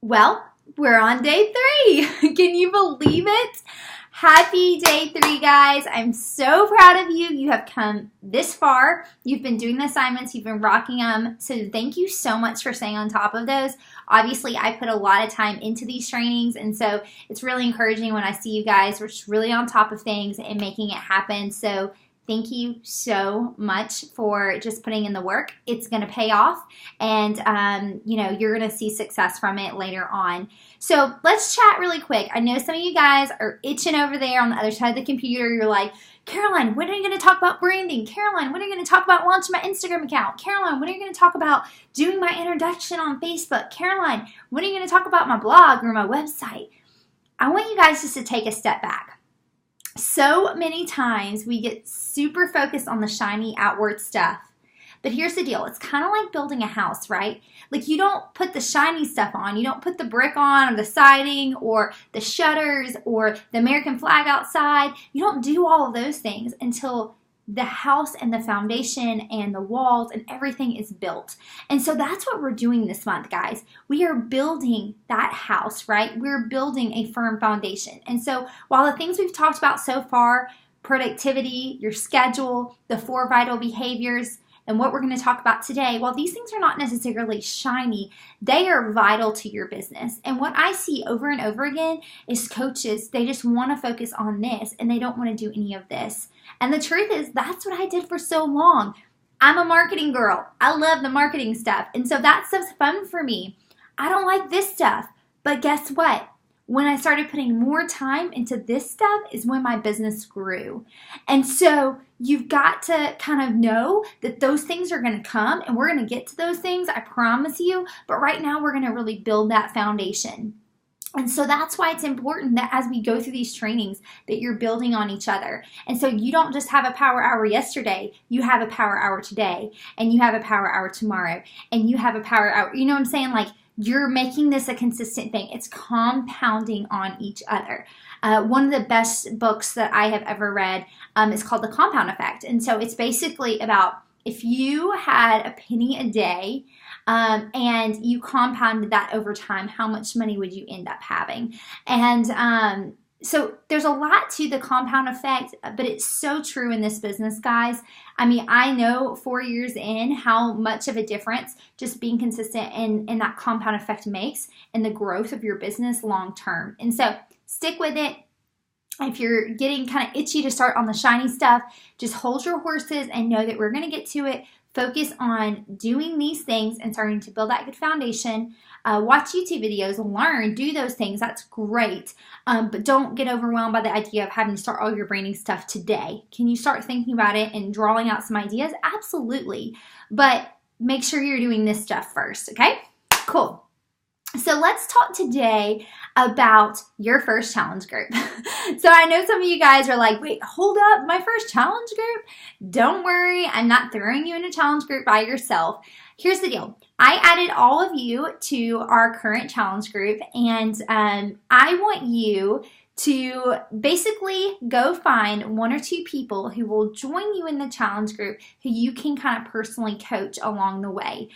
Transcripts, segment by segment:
Well, we're on day 3. Can you believe it? Happy day 3, guys. I'm so proud of you. You have come this far. You've been doing the assignments. You've been rocking them. So thank you so much for staying on top of those. Obviously, I put a lot of time into these trainings, and so it's really encouraging when I see you guys. We're just really on top of things and making it happen. So thank you so much for just putting in the work. It's going to pay off, and you're going to see success from it later on. So let's chat really quick. I know some of you guys are itching over there on the other side of the computer. You're like, Caroline, when are you going to talk about branding? Caroline, when are you going to talk about launching my Instagram account? Caroline, when are you going to talk about doing my introduction on Facebook? Caroline, when are you going to talk about my blog or my website? I want you guys just to take a step back. So many times we get super focused on the shiny outward stuff. But here's the deal. It's kind of like building a house, right? Like you don't put the shiny stuff on. You don't put the brick on or the siding or the shutters or the American flag outside. You don't do all of those things until the house and the foundation and the walls and everything is built. And so that's what we're doing this month, guys. We are building that house, right? We're building a firm foundation. And so while the things we've talked about so far, productivity, your schedule, the 4 vital behaviors, and what we're going to talk about today, while these things are not necessarily shiny, they are vital to your business. And what I see over and over again is coaches, they just want to focus on this and they don't want to do any of this. And the truth is, that's what I did for so long. I'm a marketing girl. I love the marketing stuff. And so that stuff's fun for me. I don't like this stuff. But guess what? When I started putting more time into this stuff is when my business grew. And so you've got to kind of know that those things are going to come and we're going to get to those things, I promise you. But right now we're going to really build that foundation. And so that's why it's important that as we go through these trainings that you're building on each other. And so you don't just have a power hour yesterday, you have a power hour today, and you have a power hour tomorrow, and you have a power hour. You know what I'm saying? Like, you're making this a consistent thing. It's compounding on each other. One of the best books that I have ever read is called The Compound Effect. And so it's basically about if you had a penny a day and you compounded that over time, how much money would you end up having? And so there's a lot to the compound effect, but it's so true in this business, guys. I mean, I know 4 years in how much of a difference just being consistent in that compound effect makes in the growth of your business long term. And so stick with it. If you're getting kind of itchy to start on the shiny stuff, just hold your horses and know that we're going to get to it. Focus on doing these things and starting to build that good foundation. Watch YouTube videos, learn, do those things. That's great. But don't get overwhelmed by the idea of having to start all your branding stuff today. Can you start thinking about it and drawing out some ideas? Absolutely. But make sure you're doing this stuff first, okay? Cool. So let's talk today about your first challenge group. So I know some of you guys are like, wait, hold up, my first challenge group? Don't worry, I'm not throwing you in a challenge group by yourself. Here's the deal. I added all of you to our current challenge group, and I want you to basically go find 1 or 2 people who will join you in the challenge group who you can kind of personally coach along the way.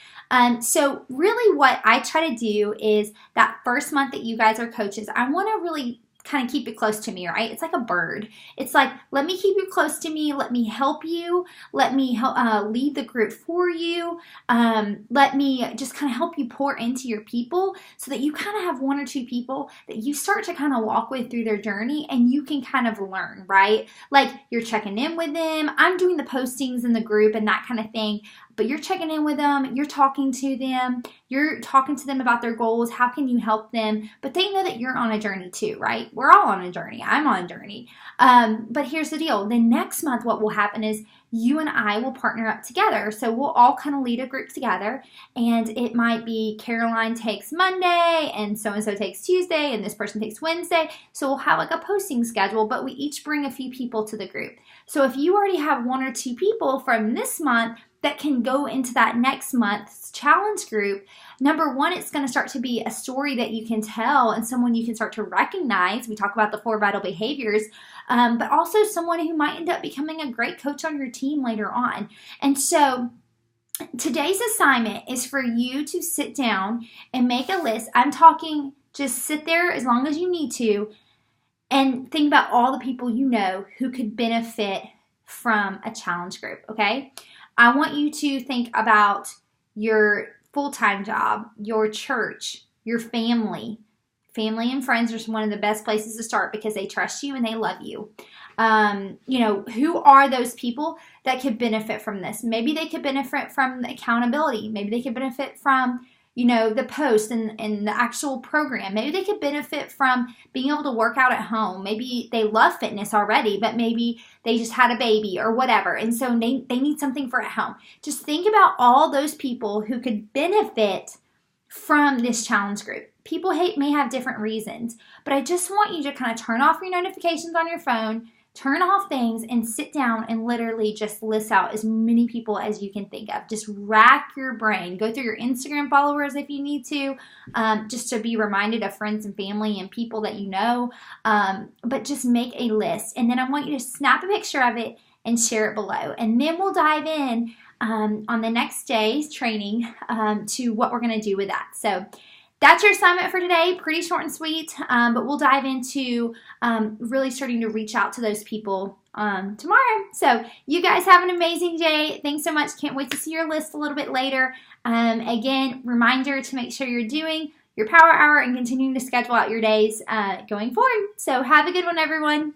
So really what I try to do is that first month that you guys are coaches, I want to really kind of keep it close to me, right? It's like a bird. It's like, let me keep you close to me. Let me help you. Let me help, lead the group for you. Let me just kind of help you pour into your people so that you kind of have 1 or 2 people that you start to kind of walk with through their journey and you can kind of learn, right? Like you're checking in with them. I'm doing the postings in the group and that kind of thing. But you're checking in with them, you're talking to them about their goals, how can you help them? But they know that you're on a journey too, right? We're all on a journey. I'm on a journey. But here's the deal. The next month, what will happen is you and I will partner up together. So we'll all kind of lead a group together, and it might be Caroline takes Monday, and so takes Tuesday, and this person takes Wednesday. So we'll have like a posting schedule, but we each bring a few people to the group. So if you already have 1 or 2 people from this month that can go into that next month's challenge group, number 1, it's going to start to be a story that you can tell and someone you can start to recognize. We talk about the 4 vital behaviors, but also someone who might end up becoming a great coach on your team later on. And so today's assignment is for you to sit down and make a list. I'm talking just sit there as long as you need to and think about all the people you know who could benefit from a challenge group, okay? I want you to think about your full-time job, your church, your family. Family and friends are one of the best places to start because they trust you and they love you. Who are those people that could benefit from this? Maybe they could benefit from the accountability. Maybe they could benefit from, the post and the actual program. Maybe they could benefit from being able to work out at home. Maybe they love fitness already, but maybe they just had a baby or whatever. And so they need something for at home. Just think about all those people who could benefit from this challenge group. People may have different reasons, but I just want you to kind of turn off your notifications on your phone, turn off things, and sit down and literally just list out as many people as you can think of. Just rack your brain. Go through your Instagram followers if you need to, just to be reminded of friends and family and people that you know. But just make a list. And then I want you to snap a picture of it and share it below. And then we'll dive in on the next day's training to what we're going to do with that. So that's your assignment for today. Pretty short and sweet, but we'll dive into really starting to reach out to those people tomorrow. So you guys have an amazing day. Thanks so much. Can't wait to see your list a little bit later. Again, reminder to make sure you're doing your power hour and continuing to schedule out your days going forward. So have a good one, everyone.